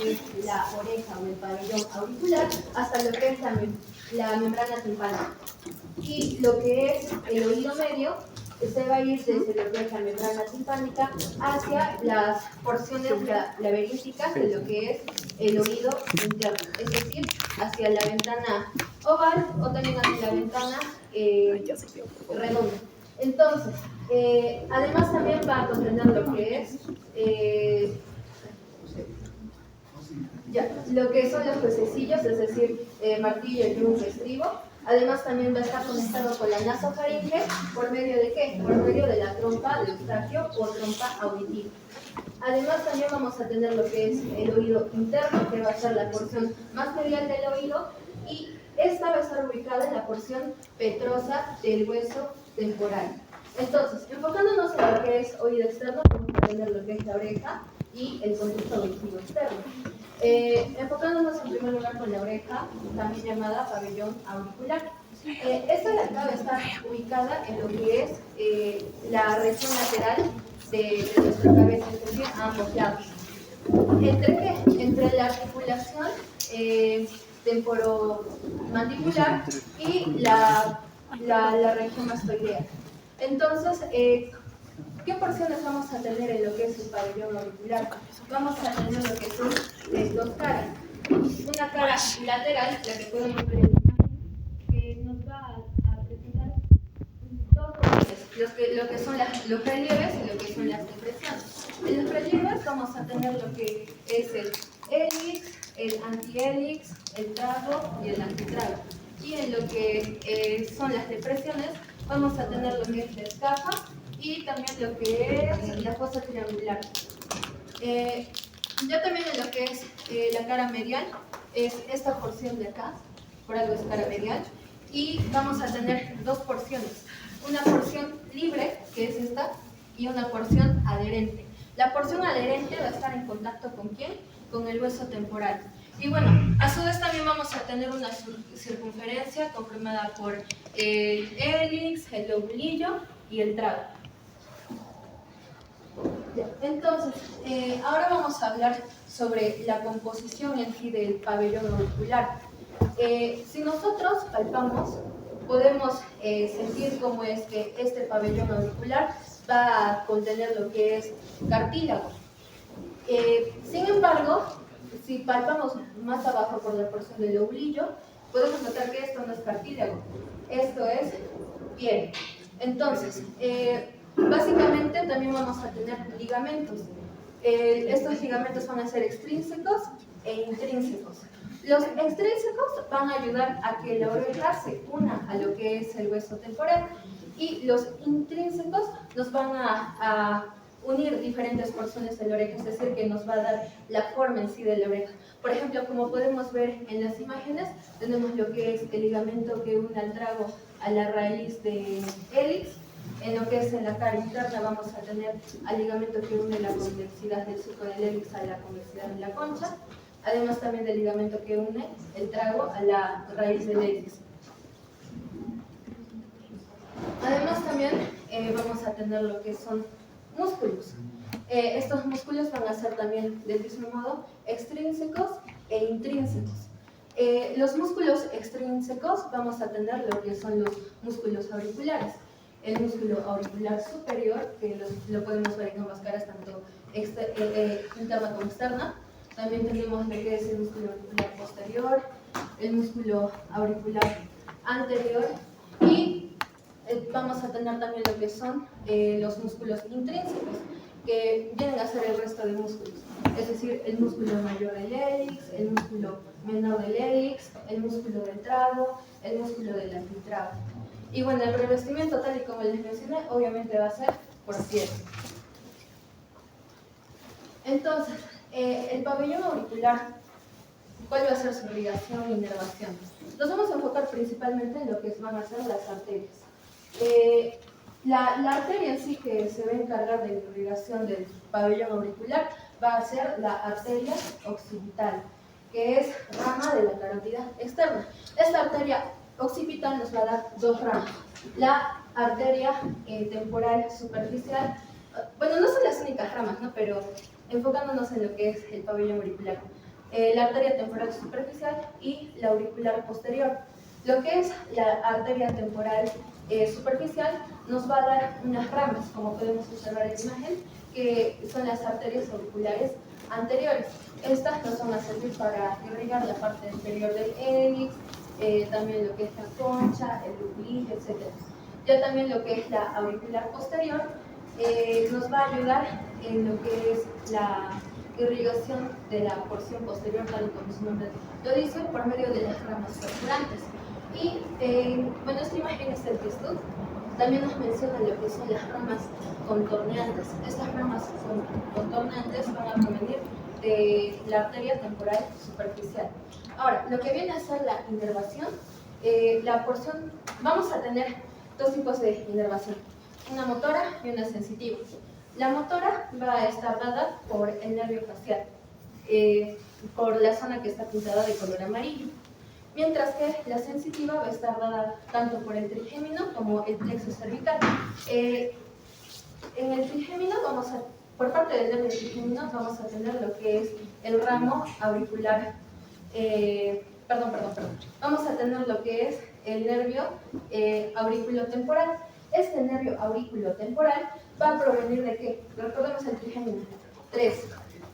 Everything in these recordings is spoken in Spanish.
que es la oreja o el pabellón auricular hasta lo que es la membrana timpánica. Y lo que es el oído medio se va a ir desde lo que es la membrana timpánica hacia las porciones laberísticas de lo que es el oído interno, es decir, hacia la ventana oval o también hacia la ventana redonda. Entonces, además también va a contener lo que es lo que son los huesecillos, es decir, martillo, yunque, estribo. Además también va a estar conectado con la nasofaringe, ¿por medio de qué? Por medio de la trompa de Eustaquio o trompa auditiva. Además también vamos a tener lo que es el oído interno, que va a ser la porción más medial del oído, y esta va a estar ubicada en la porción petrosa del hueso temporal. Entonces, enfocándonos en lo que es oído externo, vamos a tener lo que es la oreja y el conducto auditivo externo. Enfocándonos en primer lugar con la oreja, también llamada pabellón auricular. Esta de acá va a estar ubicada en lo que es la región lateral de nuestra cabeza, es decir, a ambos lados. ¿Entre qué? Entre la articulación temporomandibular y la región mastoidea. Entonces, ¿qué porciones vamos a tener en lo que es el pabellón auricular? Vamos a tener lo que son dos caras. Una cara lateral, la que podemos ver en la imagen, que nos va a presentar dos porciones, lo que son los relieves y lo que son las depresiones. En los relieves vamos a tener lo que es el hélix, el antihélix, el trago y el antitrago. Y en lo que son las depresiones vamos a tener lo que es la escafa y también lo que es la fosa triangular. Ya también en lo que es la cara medial, es esta porción de acá, por algo es cara medial, y vamos a tener dos porciones, una porción libre, que es esta, y una porción adherente. La porción adherente va a estar en contacto ¿con quién? Con el hueso temporal. Y bueno, a su vez también vamos a tener una circunferencia conformada por el hélix, el lobulillo y el trago. Entonces, ahora vamos a hablar sobre la composición en sí del pabellón auricular. Si nosotros palpamos, podemos sentir cómo es que este pabellón auricular va a contener lo que es cartílago. Sin embargo, si palpamos más abajo por la porción del lobulillo, podemos notar que esto no es cartílago, esto es piel. Entonces, básicamente también vamos a tener ligamentos. Estos ligamentos van a ser extrínsecos e intrínsecos. Los extrínsecos van a ayudar a que la oreja se una a lo que es el hueso temporal y los intrínsecos nos van a unir diferentes porciones de la oreja, es decir, que nos va a dar la forma en sí de la oreja. Por ejemplo, como podemos ver en las imágenes, tenemos lo que es el ligamento que une al trago a la raíz de hélix. En lo que es en la cara interna vamos a tener al ligamento que une la convexidad del surco del hélix a la convexidad de la concha, además también del ligamento que une el trago a la raíz del hélix. Además también vamos a tener lo que son músculos. Estos músculos van a ser también del mismo modo extrínsecos e intrínsecos. Los músculos extrínsecos vamos a tener lo que son los músculos auriculares. El músculo auricular superior, que lo podemos ver en ambas caras, tanto interna como externa. También tenemos lo que es el músculo auricular posterior, el músculo auricular anterior y vamos a tener también lo que son los músculos intrínsecos, que vienen a ser el resto de músculos, es decir, el músculo mayor del hélix, el músculo menor del hélix, el músculo del trago, el músculo del antitrago. Y bueno, el revestimiento, tal y como les mencioné, obviamente va a ser por piel. Entonces, el pabellón auricular, ¿cuál va a ser su irrigación e inervación? Nos vamos a enfocar principalmente en lo que van a ser las arterias. La arteria en sí que se va a encargar de la irrigación del pabellón auricular va a ser la arteria occipital, que es rama de la carótida externa. Esta arteria occipital nos va a dar dos ramas. La arteria temporal superficial, bueno, no son las únicas ramas, ¿no? Pero enfocándonos en lo que es el pabellón auricular. la arteria temporal superficial y la auricular posterior. Lo que es la arteria temporal superficial nos va a dar unas ramas, como podemos observar en la imagen, que son las arterias auriculares anteriores. Estas nos van a servir para irrigar la parte inferior del hélix, también lo que es la concha, el lublillo, etc. Ya también lo que es la auricular posterior nos va a ayudar en lo que es la irrigación de la porción posterior, tal como su nombre lo dice, por medio de las ramas perforantes. Y bueno, esta imagen es el texto. También nos menciona lo que son las ramas contorneantes. Estas ramas contorneantes van a provenir de la arteria temporal superficial. Ahora, lo que viene a ser la inervación, la porción, vamos a tener dos tipos de inervación, una motora y una sensitiva. La motora va a estar dada por el nervio facial, por la zona que está pintada de color amarillo. Mientras que la sensitiva va a estar dada tanto por el trigémino como el plexo cervical. En el trigémino por parte del nervio trigémino vamos a tener lo que es el ramo auricular, vamos a tener lo que es el nervio auriculotemporal. Este nervio auriculotemporal va a provenir de ¿qué? Recordemos el trigémino. 3.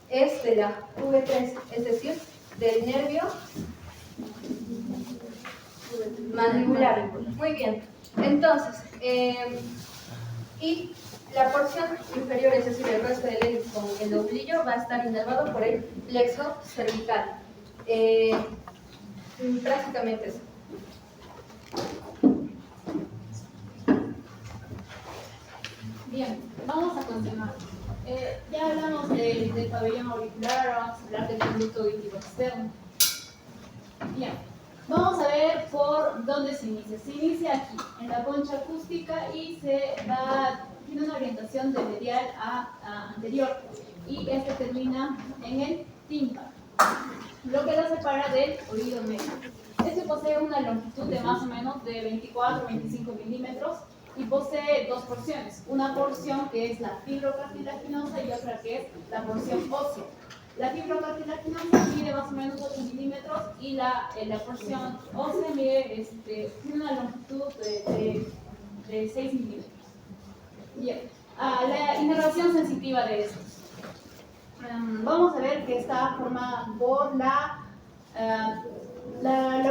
Es de la V3, es decir, del nervio mandibular. Muy bien. Entonces, y la porción inferior, es decir, el resto del hélix con el oblillo, va a estar inervado por el plexo cervical. Prácticamente eso. Bien, vamos a continuar. Ya hablamos del pabellón auricular, vamos a hablar del conducto auditivo externo. Bien, vamos a ver por dónde se inicia. Se inicia aquí, en la concha acústica, y tiene una orientación de medial a anterior, y este termina en el tímpano, lo que lo separa del oído medio. Este posee una longitud de más o menos de 24-25 milímetros y posee dos porciones, una porción que es la fibrocartilaginosa y otra que es la porción ósea. La fibrocartilaginosa mide más o menos 8 milímetros y la porción ósea tiene una longitud de 6 milímetros. Bien, la inervación sensitiva de estos. Vamos a ver que está formada por la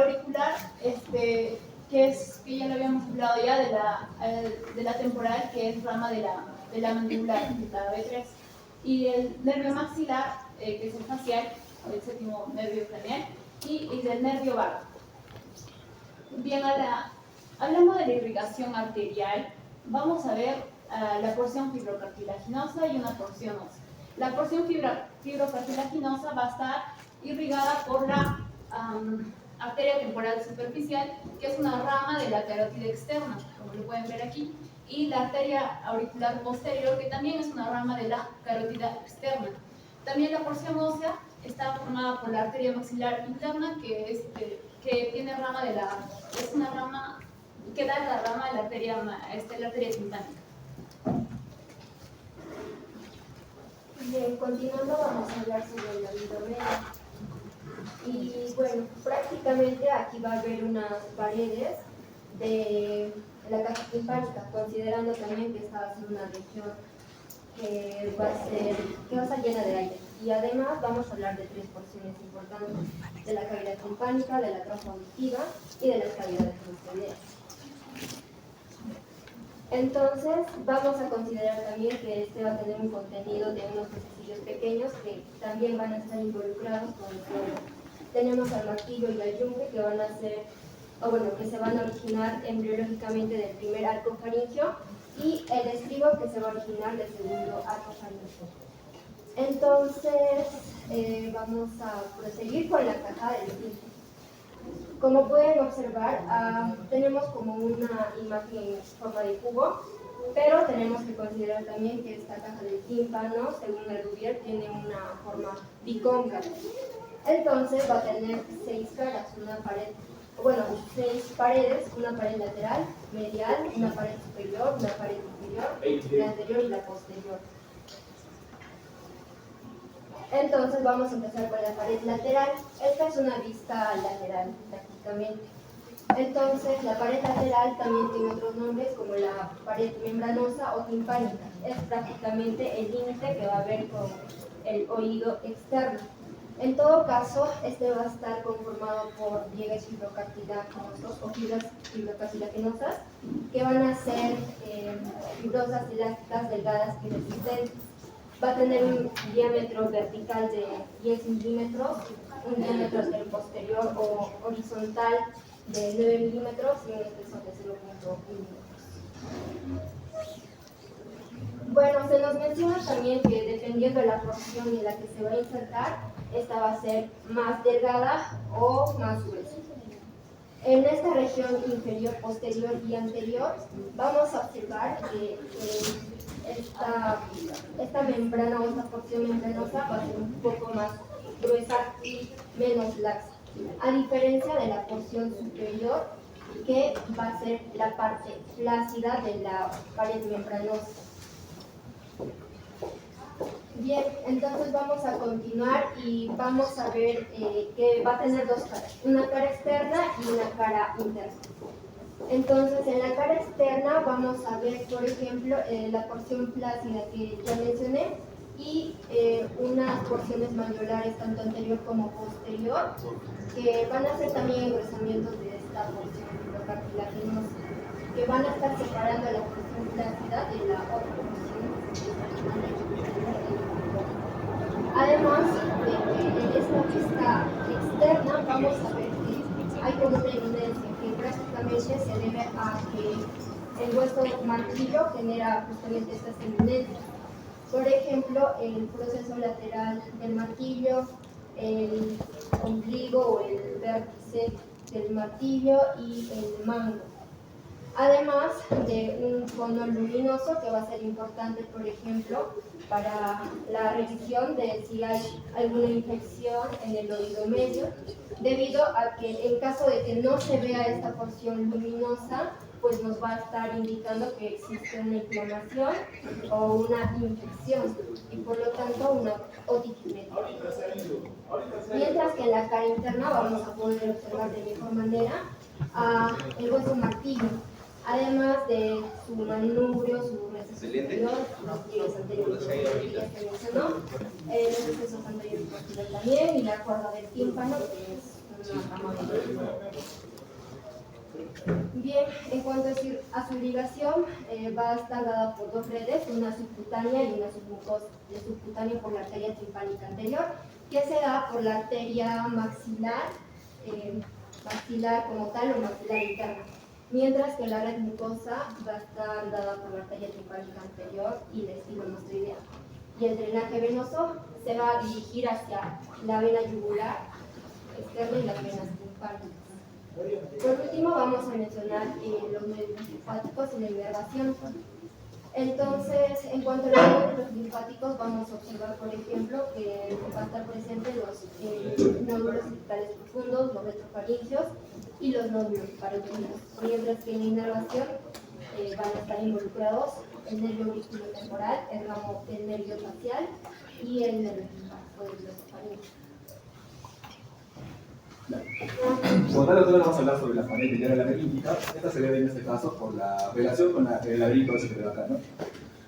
auricular, que ya lo habíamos hablado ya, de la temporal, que es rama de la mandibular, la B3, y el nervio maxilar, que es el facial, el séptimo nervio craneal, y del nervio vago. Bien, hablando de la irrigación arterial, vamos a ver la porción fibrocartilaginosa y una porción ósea. La porción fibrocartilaginosa va a estar irrigada por la arteria temporal superficial, que es una rama de la carótida externa, como lo pueden ver aquí, y la arteria auricular posterior, que también es una rama de la carótida externa. También la porción ósea está formada por la arteria maxilar interna, que tiene rama es una rama que da la rama de la arteria timpánica. Bien, continuando vamos a hablar sobre la oído. Y bueno, prácticamente aquí va a haber unas paredes de la caja timpánica, considerando también que esta va a ser una región que va a estar llena de aire. Y además vamos a hablar de tres porciones importantes: de la cavidad timpánica, de la trompa auditiva y de las cavidades posteriores. Entonces, vamos a considerar también que este va a tener un contenido de unos huesecillos pequeños que también van a estar involucrados con el flórago. Tenemos al martillo y al yunque, que van a ser, que se van a originar embriológicamente del primer arco faríngeo, y el estribo, que se va a originar del segundo arco faríngeo. Entonces, vamos a proseguir con la caja del tímpano. Como pueden observar, tenemos como una imagen en forma de cubo, pero tenemos que considerar también que esta caja del tímpano, según el Rubier, tiene una forma bicóncava. Entonces va a tener 6 caras, 6 paredes, una pared lateral, medial, una pared superior, una pared inferior, la anterior y la posterior. Entonces vamos a empezar con la pared lateral. Esta es una vista lateral prácticamente. Entonces la pared lateral también tiene otros nombres como la pared membranosa o timpánica. Es prácticamente el límite que va a haber con el oído externo. En todo caso, este va a estar conformado por pliegues fibrocartilaginosos o fibras fibrocartilaginosas que van a ser fibrosas, elásticas, delgadas y resistentes. Va a tener un diámetro vertical de 10 milímetros, un diámetro posterior o horizontal de 9 milímetros y un espesor de 0,1 milímetros. Bueno, se nos menciona también que dependiendo de la porción en la que se va a insertar, esta va a ser más delgada o más gruesa. En esta región inferior, posterior y anterior, vamos a observar que esta membrana o esta porción membranosa va a ser un poco más gruesa y menos laxa, a diferencia de la porción superior, que va a ser la parte flácida de la pared membranosa. Bien, entonces vamos a continuar y vamos a ver que va a tener dos caras, una cara externa y una cara interna. Entonces, en la cara externa vamos a ver, por ejemplo, la porción flácida que ya mencioné y unas porciones mayolares, tanto anterior como posterior, que van a ser también engrosamientos de esta porción fibrocartilaginosa, que van a estar separando la porción flácida de la otra porción. Además de que en esta vista externa vamos a ver que hay como una evidencia que prácticamente se debe a que el hueso martillo genera justamente estas evidencias. Por ejemplo, el proceso lateral del martillo, el ombligo o el vértice del martillo y el mango. Además de un cono luminoso que va a ser importante, por ejemplo, para la revisión de si hay alguna infección en el oído medio, debido a que en caso de que no se vea esta porción luminosa, pues nos va a estar indicando que existe una inflamación o una infección y por lo tanto una otitis media. Mientras que en la cara interna vamos a poder observar de mejor manera el hueso martillo. Además de su manubrio, su receso superior, los pliegues anteriores que ya se mencionó, los recesos anteriores también y la cuerda del tímpano, que es una rama de. Bien, en cuanto a su irrigación, va a estar dada por dos redes, una subcutánea y una submucosa. La subcutánea por la arteria timpánica anterior, que se da por la arteria maxilar, maxilar como tal o maxilar interna. Mientras que la red mucosa va a estar dada por la arteria timpánica anterior y la estinomastoidea. Y el drenaje venoso se va a dirigir hacia la vena yugular externa y las venas timpánicas. Por último, vamos a mencionar los nódulos linfáticos y la inervación. Entonces, en cuanto a los nódulos linfáticos, vamos a observar, por ejemplo, que va a estar presente los nódulos cervicales profundos, los retrofaringios y los nódulos parótidos, mientras que en la inervación van a estar involucrados el nervio auriculotemporal, el nervio facial y el nervio linfático del glosofaringio. Como tal, nosotros vamos a hablar sobre la pared de la laberíntica. Esta se debe en este caso por la relación con el laberinto ese que ve acá, ¿no?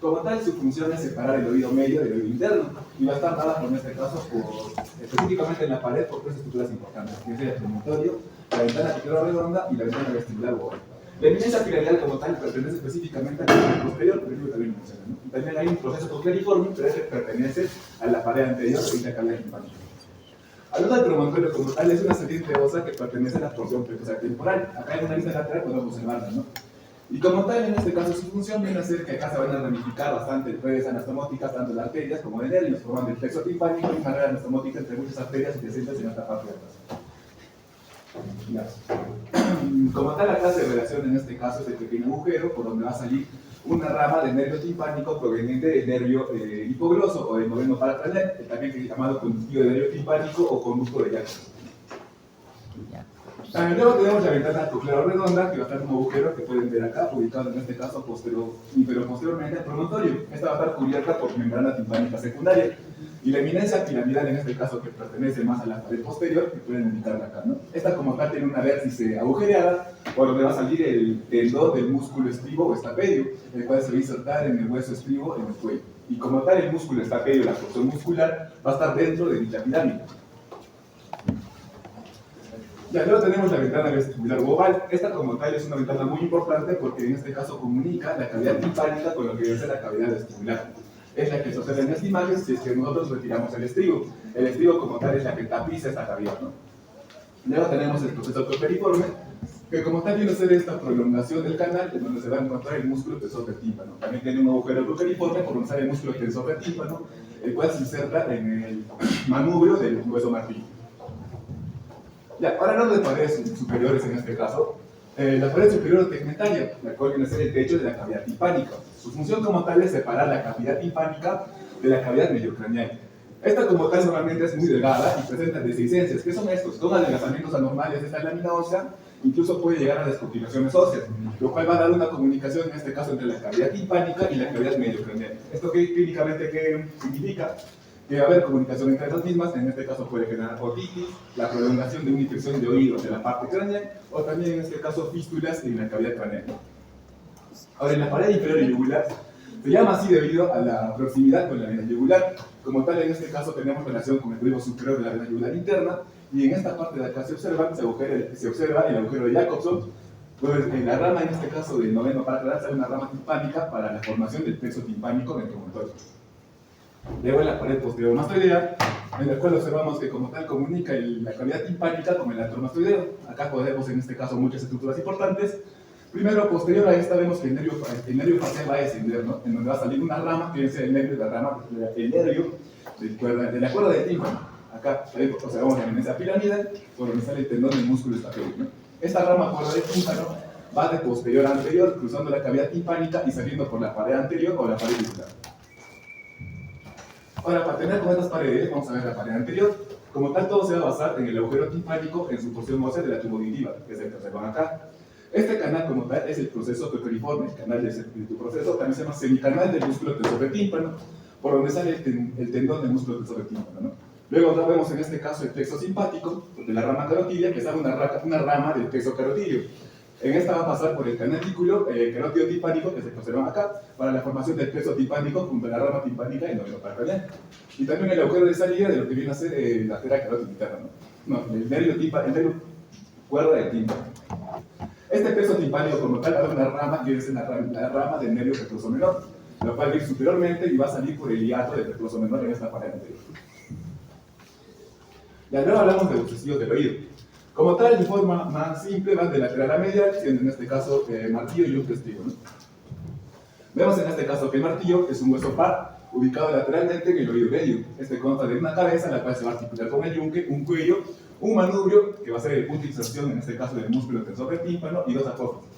Como tal, su función es separar el oído medio del oído interno y va a estar dada, en este caso, específicamente en la pared por tres estructuras importantes, que es el premonitorio, la ventana redonda y la ventana vestibular oval. La eminencia piramidal como tal pertenece específicamente al nivel posterior, pero yo también lo mencioné, ¿no? Y también hay un proceso cocleriforme, pero ese pertenece a la pared anterior de intercambio timpánico. Hablando del promontorio como tal, es una serpiente ósea que pertenece a la porción temporal. Acá en una vista lateral podemos observarla, ¿no? Y como tal, en este caso, su función viene a ser que acá se van a ramificar bastante redes anastomóticas, tanto de arterias como de nervios, formando el plexo timpánico y una red anastomótica entre muchas arterias adyacentes en esta parte de atrás. Como tal, acá se relaciona en este caso este pequeño agujero por donde va a salir una rama de nervio timpánico proveniente del nervio hipogloso o del noveno paratranel, también llamado conductivo de nervio timpánico o conducto de Jackson. Luego tenemos la ventana coclear redonda, que va a estar un agujero que pueden ver acá, ubicado en este caso posteriormente al promontorio. Esta va a estar cubierta por membrana timpánica secundaria. Y la eminencia piramidal, en este caso, que pertenece más a la pared posterior, que pueden ubicarla acá, ¿no? Esta como tal tiene una vértice agujereada, por donde va a salir el tendón del músculo estribo o estapedio, el cual se va a insertar en el hueso estribo en el cuello. Y como tal, el músculo estapedio, la porción muscular, va a estar dentro de dicha pirámide. Ya, luego tenemos la ventana vestibular oval. Esta como tal es una ventana muy importante porque en este caso comunica la cavidad timpánica con lo que es la cavidad vestibular. Es la que se observa en esta imagen si es que nosotros retiramos el estribo. El estribo como tal es la que tapiza esta cavidad, ¿no? Luego tenemos el proceso proceriforme, que como tal viene a ser esta prolongación del canal en donde se va a encontrar el músculo tensor del tímpano. También tiene un agujero proceriforme por donde sale el músculo tensor del tímpano, el cual se inserta en el manubrio del hueso martillo. Ya, ahora hablando de paredes superiores en este caso, la pared superior tegmentaria, la cual viene a ser el techo de la cavidad timpánica. Su función como tal es separar la cavidad timpánica de la cavidad mediocraneal. Esta como tal normalmente es muy delgada y presenta dehiscencias. ¿Qué son estos? Son adelgazamientos anormales de esta lámina ósea, incluso puede llegar a descontinuaciones óseas, lo cual va a dar una comunicación en este caso entre la cavidad timpánica y la cavidad mediocraneal. ¿Esto clínicamente qué significa? Que va a haber comunicación entre las mismas, en este caso puede generar otitis, la prolongación de una infección de oído de la parte craneal, o también en este caso fístulas en la cavidad craneal. Ahora, en la pared inferior yugular, se llama así debido a la proximidad con la vena yugular. Como tal, en este caso tenemos relación con el tubo superior de la vena yugular interna, y en esta parte de acá se observa el agujero de Jacobson, pues en la rama, en este caso del noveno paratral, sale una rama timpánica para la formación del plexo timpánico del promontorio. Luego en la pared posterior mastoidea, en la cual observamos que como tal comunica la cavidad timpánica con el antromastoideo. Acá podemos en este caso muchas estructuras importantes. Primero, posterior a esta vemos que el nervio facial va a descender, ¿no? En donde va a salir una rama, que es el nervio de la rama, el nervio de la cuerda de tímpano. Acá observamos la eminencia piramidal, por donde sale el tendón del músculo estapedio, ¿no? Esta rama cuerda de tímpano va de posterior a anterior, cruzando la cavidad timpánica y saliendo por la pared anterior o la pared yugular. Ahora, para tener con estas paredes, vamos a ver la pared anterior. Como tal, todo se va a basar en el agujero timpánico en su porción ósea de la tubogingiva, que es el que observan acá. Este canal, como tal, es el proceso proceriforme, el canal de tu proceso, también se llama semicanal del músculo tensor del tímpano, por donde sale el tendón del músculo tensor del tímpano, ¿no? Luego vemos en este caso el plexo simpático, de la rama carotidia, que sale una rama del plexo carotidio. En esta va a pasar por el canáticulo carótido timpánico, que se observa acá, para la formación del plexo timpánico junto a la rama timpánica y el noveno paratral. Y también el agujero de salida de lo que viene a ser la arteria carótida interna, ¿no? No, el nervio cuerda del tímpano. Este plexo timpánico como tal va a una rama que es la rama del nervio prepucio menor, lo cual va a ir superiormente y va a salir por el hiato del prepucio menor en esta pared anterior. Y luego hablamos de los testigos del oído. Como tal, de forma más simple, van de lateral a medial, siendo en este caso martillo y un testigo, ¿no? Vemos en este caso que el martillo es un hueso par, ubicado lateralmente en el oído medio. Este consta de una cabeza, la cual se va a articular con el yunque, un cuello, un manubrio, que va a ser el punto de inserción, en este caso del músculo tensor del tímpano, y dos apófisis,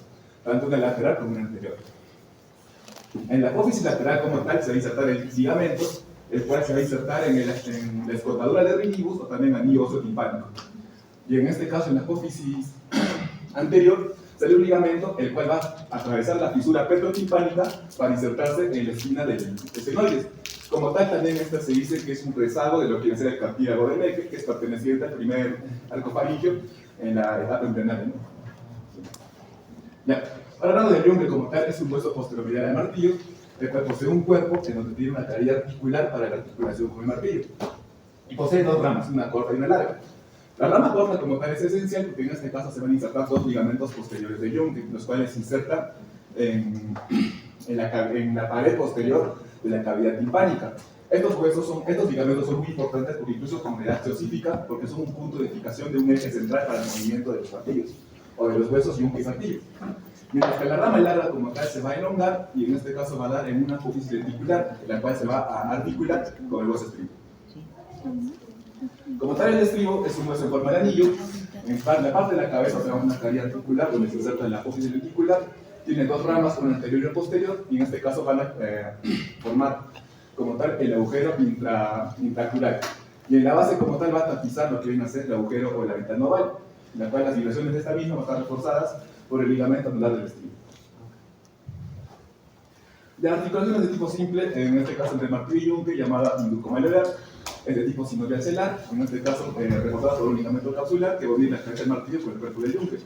tanto una lateral como una anterior. En la apófisis lateral como tal se va a insertar el ligamento, el cual se va a insertar en la escotadura de rinibus o también anillo óseo timpánico. Y en este caso, en la apófisis anterior, sale un ligamento, el cual va a atravesar la fisura petrotimpánica para insertarse en la esquina del esfenoides. Como tal, también esta se dice que es un rezago de lo que viene a ser el cartílago de Mecke, que es perteneciente al primer arco faríngeo en la etapa embrionaria, ¿no? Ya, ahora hablando del yunque como tal, es un hueso posterior al martillo, el cual posee un cuerpo en donde tiene una cavidad articular para la articulación con el martillo. Y posee dos ramas, una corta y una larga. La rama corta como tal es esencial porque en este caso se van a insertar dos ligamentos posteriores de yunque, los cuales se insertan en la pared posterior de la cavidad timpánica. Estos ligamentos son muy importantes porque incluso como edad teosífica, porque son un punto de fijación de un eje central para el movimiento de los martillos, o de los huesos yunque y martillo. Mientras que la rama larga como tal se va a elongar y en este caso va a dar en una apófisis lenticular, en la cual se va a articular con el hueso estribo. Como tal, el estribo es un hueso en forma de anillo. En la parte de la cabeza se va a una cavidad articular donde se inserta la apófisis lenticular. Tiene dos ramas, una anterior y una posterior, y en este caso van a formar como tal el agujero intraocular. Y en la base como tal va a tapizar lo que viene a ser el agujero o la ventana oval. en la cual las vibraciones de esta misma van a estar reforzadas por el ligamento anular del estribo. De articulaciones de tipo simple, en este caso entre martillo y yunque, llamada inducomaleolar, es de tipo sinovial celar, en este caso reforzada por un ligamento capsular que va a unir la cabeza del martillo con el cuerpo del yunque.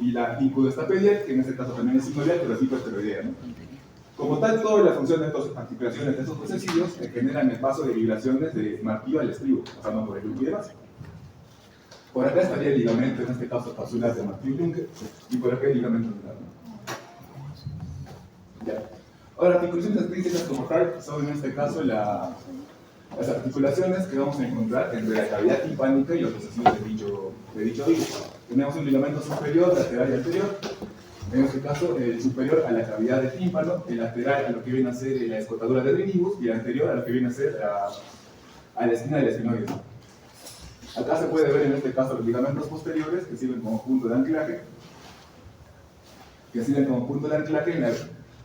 Y la incudestapedial, que en este caso también es sinovial, pero es tipo esteroidea, ¿no? Como tal, todas las funciones de estas articulaciones de estos procesilios generan el paso de vibraciones de martillo al estribo, pasando por el yunque y demás. Por acá estaría el ligamento, en este caso capsular de martillo y yunque, y por acá el ligamento anular, ¿no? Ya. Ahora, articulaciones explícitas como tal son en este caso las articulaciones que vamos a encontrar entre la cavidad timpánica y los procesilios de dicho oído. Tenemos un ligamento superior, lateral y anterior. En este caso, el superior a la cavidad del tímpano, el lateral a lo que viene a ser la escotadura del rhinibus y el anterior a lo que viene a ser a la esquina del esfenoide. Acá se puede ver en este caso los ligamentos posteriores que sirven como punto de anclaje, en la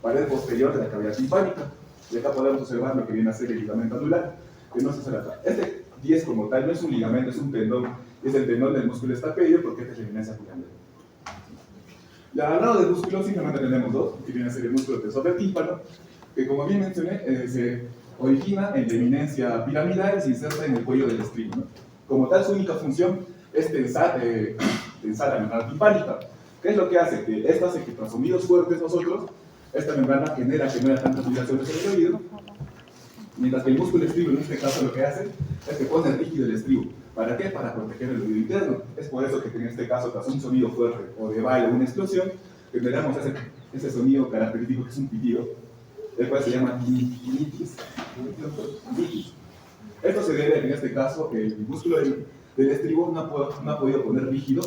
pared posterior de la cavidad timpánica. Y acá podemos observar lo que viene a ser el ligamento anular, que no se hace acá. Este 10 como tal no es un ligamento, es un tendón. Es el tendón del músculo estapedio porque esta es la eminencia juliana. Al lado del músculo simplemente tenemos dos, que viene a ser el músculo tensor del tímpano, que como bien mencioné, se origina en la eminencia piramidal y se inserta en el cuello del estribo, ¿no? Como tal, su única función es tensar la membrana timpánica. ¿Qué es lo que hace? Que esto hace que tras sonidos fuertes nosotros, esta membrana genera tantas vibraciones en el oído, mientras que el músculo estribo en este caso lo que hace es que pone rígido el estribo. ¿Para qué? Para proteger el oído interno. Es por eso que en este caso, tras un sonido fuerte o de baile o una explosión, generamos ese sonido característico que es un pitido, el cual se llama tinnitus. Esto se debe a que en este caso el músculo del estribo no ha podido poner rígido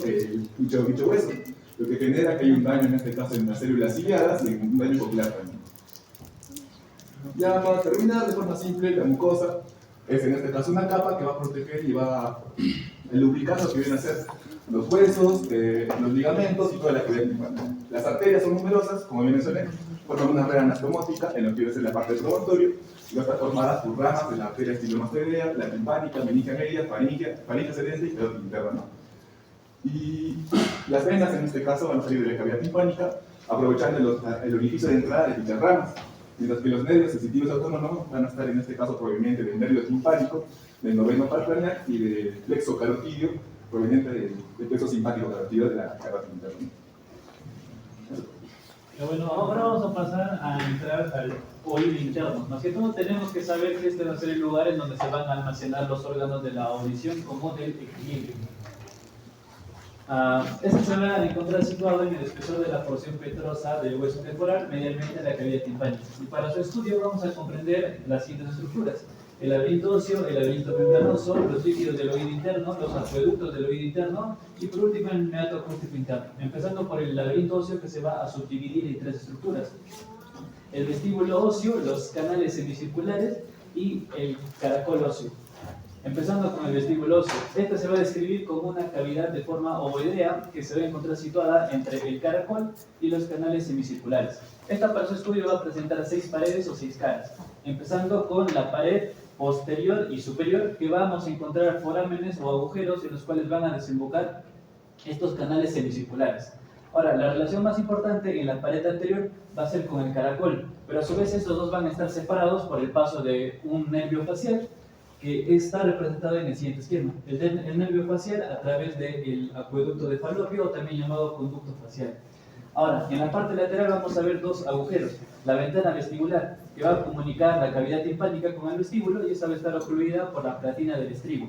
dicho hueso, lo que genera que hay un daño en este caso en las células ciliadas y un daño coclear también. Ya para terminar, de forma simple, la mucosa es en este caso una capa que va a proteger y va a lubricar lo que vienen a ser los huesos, los ligamentos y toda la actividad timpánica. Las arterias son numerosas, como bien mencioné, forman una red anastomótica en lo que viene a ser la parte del promontorio y va a estar formada por ramas de la arteria estilomastoidea, la timpánica, meningia media, faringe sedente y perote interno, ¿no? Y las venas en este caso van a salir de la cavidad timpánica aprovechando el orificio de entrada de dichas ramas. Mientras que los nervios sensitivos autónomos van a estar en este caso proveniente del nervio timpánico, del noveno par craneal y del plexo carotidio, proveniente del plexo simpático carotidio de la carótida interna. Bueno, ahora vamos a pasar a entrar al oído interno. Más que todo tenemos que saber que este va a ser el lugar en donde se van a almacenar los órganos de la audición como del equilibrio. Este se va a encontrar situado en el espesor de la porción petrosa del hueso temporal medialmente la cavidad timpánica. Y para su estudio vamos a comprender las siguientes estructuras: el laberinto óseo, el laberinto membranoso, los líquidos del oído interno, los acueductos del oído interno y por último el meato acústico interno. Empezando por el laberinto óseo, que se va a subdividir en tres estructuras: el vestíbulo óseo, los canales semicirculares y el caracol óseo. Empezando con el vestíbulo óseo, este se va a describir como una cavidad de forma ovoidea que se va a encontrar situada entre el caracol y los canales semicirculares. Esta para su estudio va a presentar 6 paredes o 6 caras, empezando con la pared posterior y superior, que vamos a encontrar forámenes o agujeros en los cuales van a desembocar estos canales semicirculares. Ahora, la relación más importante en la pared anterior va a ser con el caracol, pero a su vez estos dos van a estar separados por el paso de un nervio facial que está representado en el siguiente esquema. El nervio facial a través del acueducto de Falopio, o también llamado conducto facial. Ahora, en la parte lateral vamos a ver 2 agujeros. La ventana vestibular, que va a comunicar la cavidad timpánica con el vestíbulo, y esta va a estar ocluida por la platina del estribo.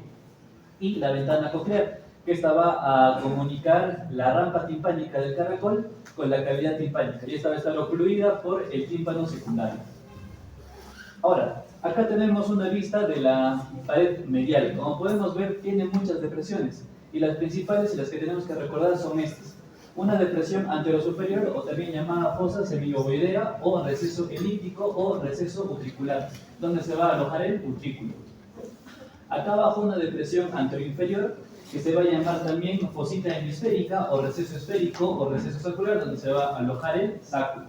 Y la ventana coclear, que esta va a comunicar la rampa timpánica del caracol con la cavidad timpánica, y esta va a estar ocluida por el tímpano secundario. Ahora, acá tenemos una vista de la pared medial. Como podemos ver, tiene muchas depresiones, y las principales y las que tenemos que recordar son estas: una depresión anterosuperior, o también llamada fosa semiovoidea, o receso elíptico, o receso utricular, donde se va a alojar el utrículo. Acá abajo una depresión anteroinferior, que se va a llamar también fosita hemisférica, o receso esférico, o receso sacral, donde se va a alojar el sacro.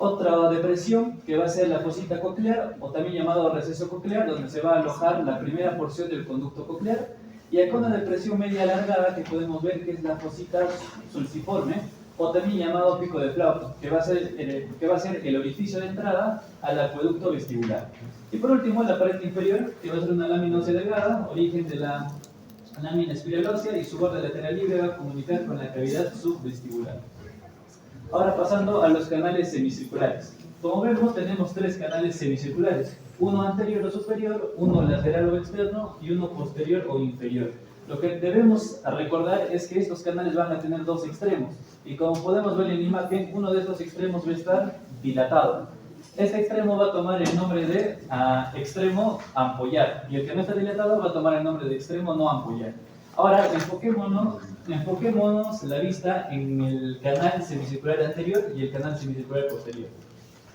Otra depresión, que va a ser la fosita coclear, o también llamado receso coclear, donde se va a alojar la primera porción del conducto coclear. Y acá una depresión media alargada que podemos ver que es la fosita sulciforme, o también llamado pico de flauta, que va a ser el orificio de entrada al acueducto vestibular. Y por último, la pared inferior, que va a ser una lámina ósea delgada, origen de la lámina espiral ósea, y su borde lateral libre va a comunicar con la cavidad subvestibular. Ahora pasando a los canales semicirculares. Como vemos, tenemos tres canales semicirculares, uno anterior o superior, uno lateral o externo y uno posterior o inferior. Lo que debemos recordar es que estos canales van a tener dos extremos, y como podemos ver en la imagen, uno de estos extremos va a estar dilatado. Este extremo va a tomar el nombre de extremo ampollar, y el que no está dilatado va a tomar el nombre de extremo no ampollar. Ahora, enfoquémonos la vista en el canal semicircular anterior y el canal semicircular posterior.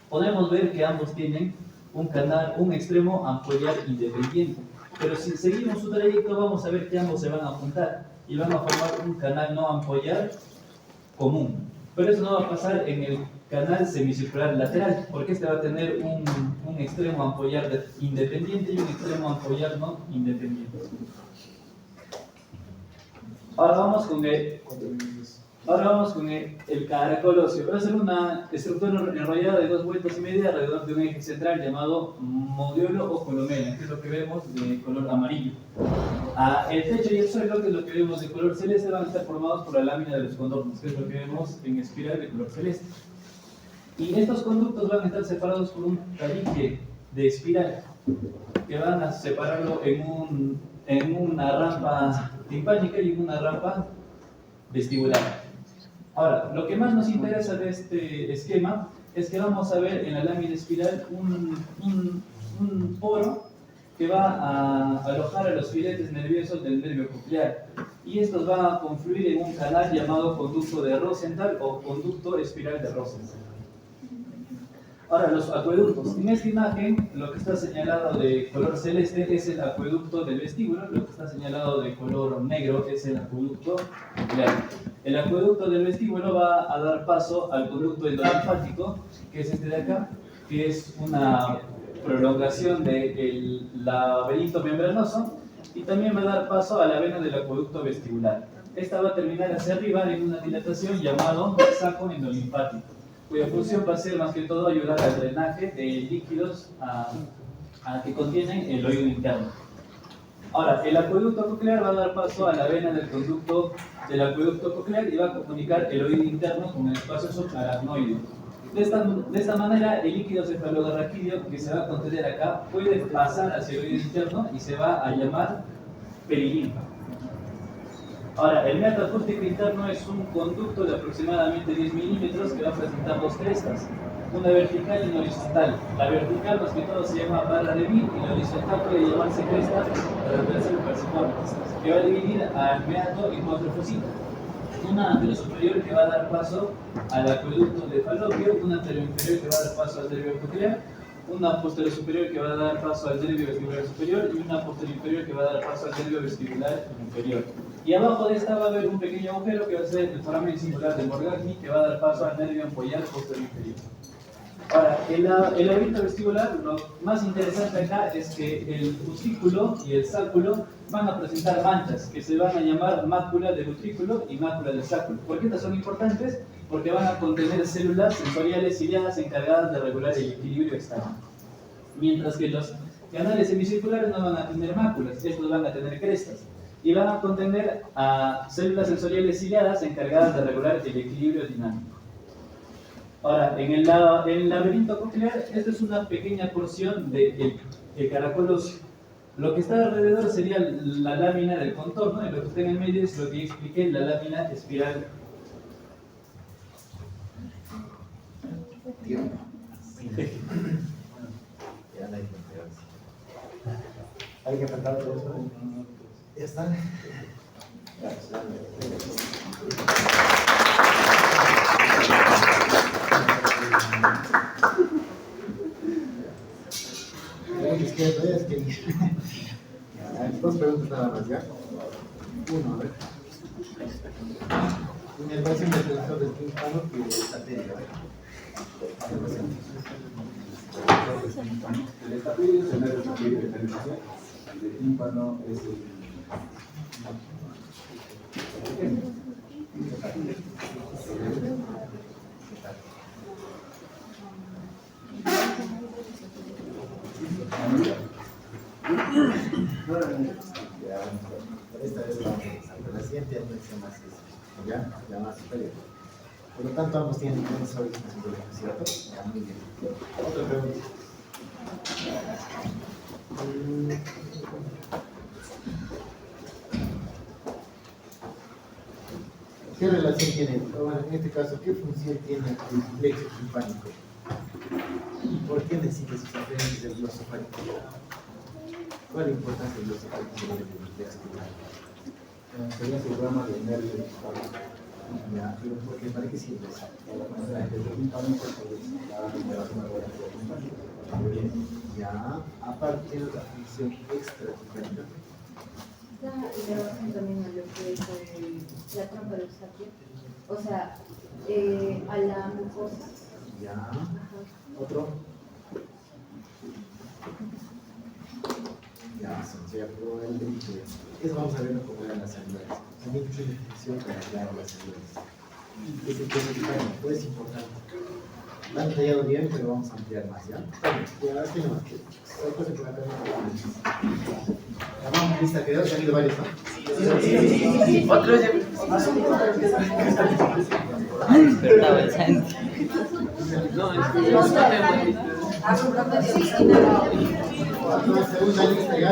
Podemos ver que ambos tienen un extremo ampollar independiente, pero si seguimos su trayecto vamos a ver que ambos se van a juntar y van a formar un canal no ampollar común. Pero eso no va a pasar en el canal semicircular lateral, porque este va a tener un extremo ampollar independiente y un extremo ampollar no independiente. Ahora vamos con el caracol óseo. Va a ser una estructura enrollada de 2 vueltas y media alrededor de un eje central llamado modiolo o columela, que es lo que vemos de color amarillo. El techo y el suelo, que es lo que vemos de color celeste, van a estar formados por la lámina de los conductos, que es lo que vemos en espiral de color celeste. Y estos conductos van a estar separados por un tabique de espiral, que van a separarlo en una rampa timpánica y en una rampa vestibular. Ahora, lo que más nos interesa de este esquema es que vamos a ver en la lámina espiral un poro que va a alojar a los filetes nerviosos del nervio coclear, y estos van a confluir en un canal llamado conducto de Rosenthal o conducto espiral de Rosenthal. Ahora, los acueductos. En esta imagen, lo que está señalado de color celeste es el acueducto del vestíbulo, lo que está señalado de color negro es el acueducto coclear. El acueducto del vestíbulo va a dar paso al conducto endolinfático, que es este de acá, que es una prolongación del laberinto membranoso, y también va a dar paso a la vena del acueducto vestibular. Esta va a terminar hacia arriba en una dilatación llamado saco endolinfático, cuya función va a ser más que todo ayudar al drenaje de líquidos que contienen el oído interno. Ahora, el acueducto coclear va a dar paso a la vena del conducto del acueducto coclear y va a comunicar el oído interno con el espacio subaracnoide. De esta manera, el líquido cefalorraquídeo que se va a contener acá puede pasar hacia el oído interno y se va a llamar perilinfa. Ahora, el meato acústico interno es un conducto de aproximadamente 10 milímetros que va a presentar dos crestas, una vertical y una horizontal. La vertical más que todo se llama barra de Bill y la horizontal puede llamarse cresta transversal falciforme, que va a dividir al meato en 4 fositas. Una anterior superior que va a dar paso al acueducto de Falopio, una anterior inferior que va a dar paso al nervio coclear, una posterior superior que va a dar paso al nervio vestibular superior y una posterior inferior que va a dar paso al nervio vestibular inferior. Y abajo de esta va a haber un pequeño agujero que va a ser el foramen singular de Morgagni, que va a dar paso al nervio ampollar posterior inferior. Ahora, el laberinto vestibular, lo más interesante acá es que el utrículo y el sáculo van a presentar manchas que se van a llamar mácula del utrículo y mácula del sáculo. ¿Por qué estas son importantes? Porque van a contener células sensoriales ciliadas encargadas de regular el equilibrio externo. Mientras que los canales semicirculares no van a tener máculas, estos van a tener crestas. Y van a contener células sensoriales ciliadas encargadas de regular el equilibrio dinámico. Ahora, en el laberinto coclear, esta es una pequeña porción del caracol óseo. Lo que está alrededor sería la lámina del contorno, y lo que está en el medio es lo que expliqué, la lámina espiral. ¿Hay que apretar todo eso? Ya está. Dos preguntas nada más, ¿ya? Uno, a ver. En el máximo de tensor del tímpano que es arteria, El estapidio es el nervio de penetración, el tímpano es el Ya, esta vez vamos a ver la siguiente anexión más ya, la más superior. Por lo tanto, ambos tienen diferentes orígenes biológicos, ¿cierto? Ya, muy bien. Otra pregunta. ¿Qué relación tiene, o bueno, en este caso, qué función tiene el plexo timpánico? ¿Por qué necesita sus referencias del glosofárico? ¿Cuál es la importancia del glosofárico sobre el plexo timpánico? Sería su programa de nervios. Ya, pero ¿por qué? ¿Para qué sirve eso? Para conocer la gente timpánico, la interacción con el timpánico. Ya, aparte tiene otra función extra timpánica. La interrogación también a lo que es la trampa de Eustaquio. O sea, a la mucosa. Ya, Ajá. otro. Ya, sería probablemente. Eso vamos a verlo como eran las células. También tiene función para crear las células. Ese tema timpánico es importante. Lo han detallado bien, pero vamos a ampliar más, ¿ya? Ya, aquí nomás. Otra cosa por acá no. La vamos lista, quedó, se han ido varios, ¿no? Sí. Otros ya. No, es que no Segunda lista ya.